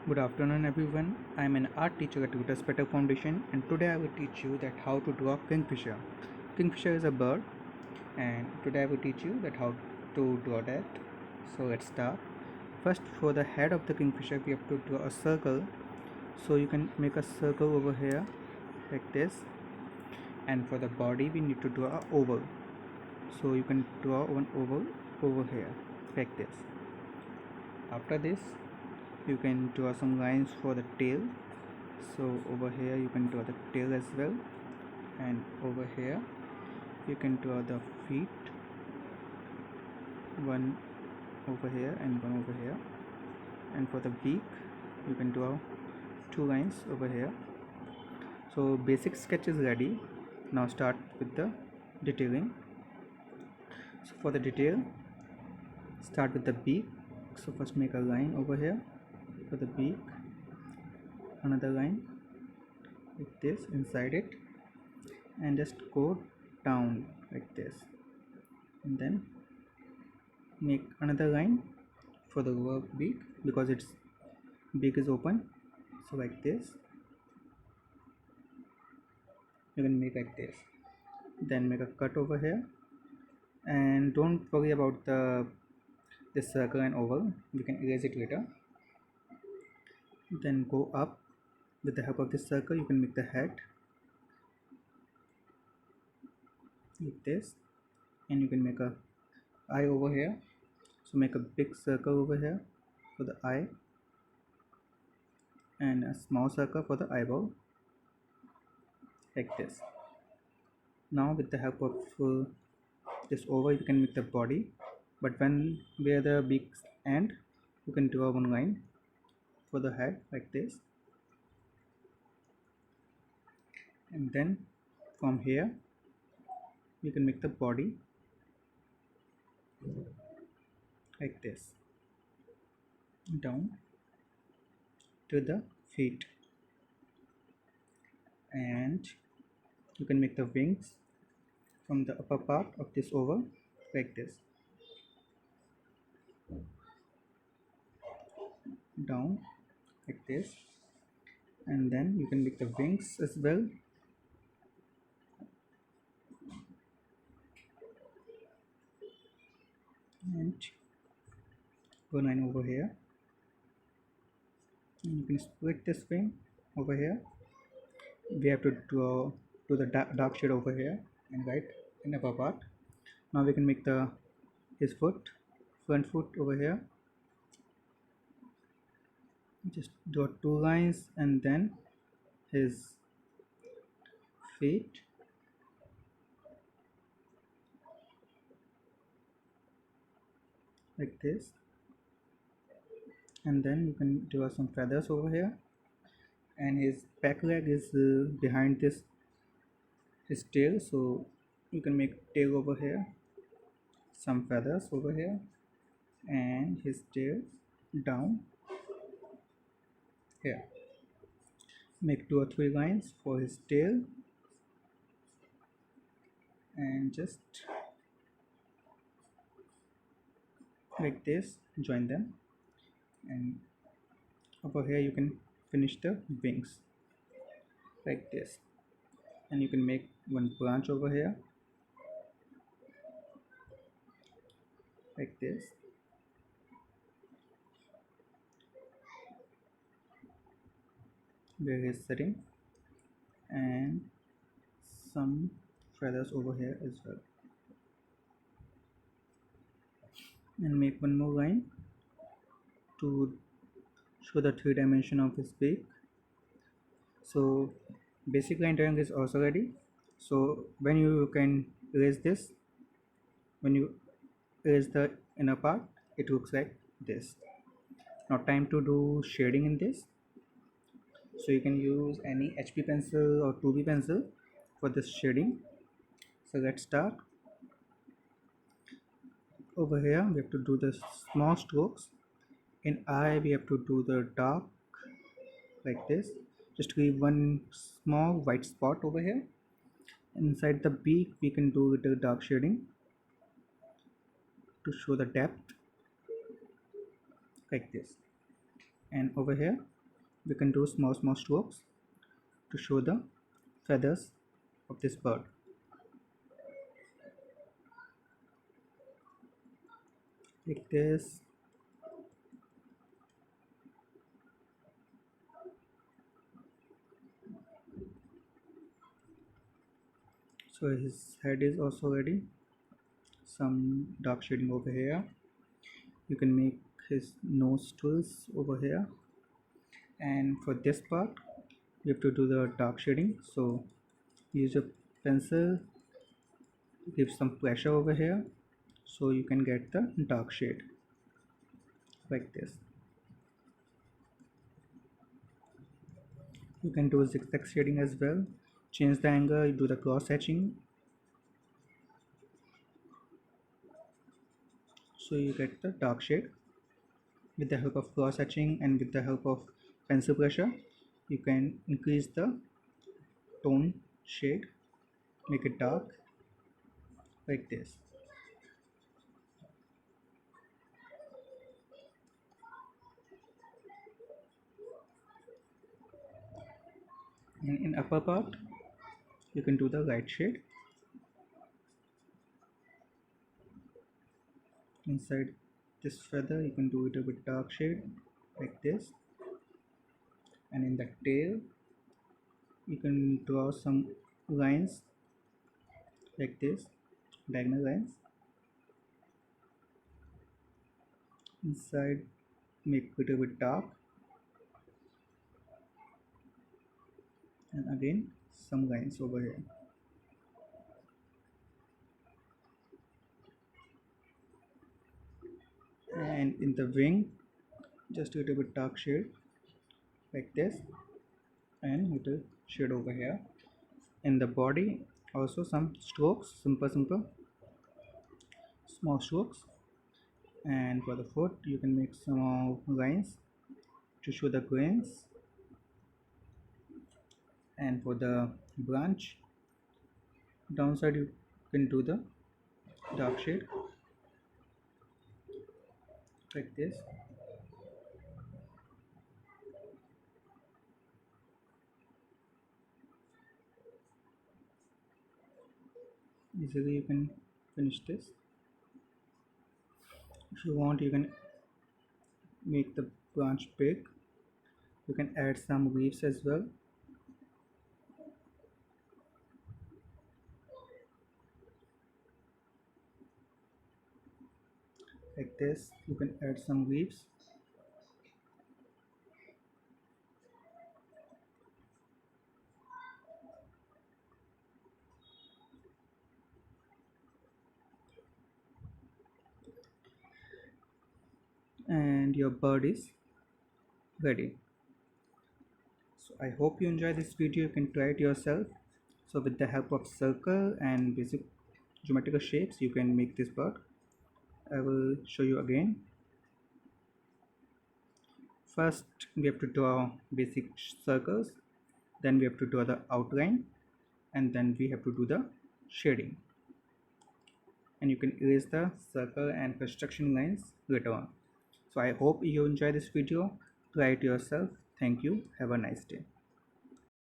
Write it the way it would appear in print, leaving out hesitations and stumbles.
Good afternoon everyone. I am an art teacher at Lotus Petal Foundation and today I will teach you that how to draw kingfisher. Kingfisher is a bird and today I will teach you that how to draw that. So let's start. First, for the head of the kingfisher we have to draw a circle. So you can make a circle over here like this, and for the body we need to draw an oval. So you can draw one oval over here like this. After this you can draw some lines for the tail. So over here you can draw the tail as well, and over here you can draw the feet, one over here and one over here, and for the beak you can draw two lines over here. So basic sketch is ready. Now start with the detailing. So for the detail, start with the beak. So first make a line over here for the beak, another line like this inside it, and just go down like this, and then make another line for the lower beak because its beak is open. So like this you can make like this, then make a cut over here, and don't worry about this circle and oval, we can erase it later. Then go up. With the help of this circle you can make the head like this, and you can make a eye over here. So make a big circle over here for the eye and a small circle for the eyeball like this. Now with the help of this oval you can make the body, but where the beaks end you can draw one line for the head like this, and then from here you can make the body like this down to the feet, and you can make the wings from the upper part of this oval like this down like this, and then you can make the wings as well. And go line over here, and you can split this wing over here. We have to do the dark shade over here and right in upper part. Now we can make his front foot over here. Just draw two lines, and then his feet, like this, and then you can draw some feathers over here, and his back leg is behind his tail, so you can make tail over here, some feathers over here, and his tail down here. Make 2 or 3 lines for his tail, and just like this join them, and over here you can finish the wings like this, and you can make one branch over here like this, where he is sitting, and some feathers over here as well, and make one more line to show the 3 dimension of his beak. So basic line drawing is also ready. So when you can erase this, when you erase the inner part, it looks like this. Now time to do shading in this. So you can use any HP pencil or 2B pencil for this shading. So let's start. Over here we have to do the small strokes. In eye we have to do the dark like this. Just leave one small white spot over here. Inside the beak we can do little dark shading to show the depth like this, and over here we can do small strokes to show the feathers of this bird like this. So his head is also ready, some dark shading over here. You can make his nostrils over here, and for this part you have to do the dark shading. So use a pencil, give some pressure over here so you can get the dark shade like this. You can do zigzag shading as well. Change the angle, do the cross hatching so you get the dark shade. With the help of cross hatching and with the help of pencil pressure, you can increase the tone shade, make it dark like this. And in upper part you can do the light shade. Inside this feather you can do it with dark shade like this, and in the tail you can draw some lines like this, diagonal lines. Inside make it a bit dark, and again some lines over here. And in the wing just a little bit dark shade like this, and little shade over here. In the body also some strokes, simple small strokes. And for the foot you can make some lines to show the grains. And for the branch downside you can do the dark shade like this. Easily you can finish this. If you want you can make the branch big. You can add some leaves as well like this. You can add some leaves. And your bird is ready. So I hope you enjoy this video. You can try it yourself. So with the help of circle and basic geometrical shapes you can make this bird. I will show you again. First we have to draw basic circles, then we have to draw the outline, and then we have to do the shading, and you can erase the circle and construction lines later on. So I hope you enjoy this video. Try it yourself. Thank you. Have a nice day.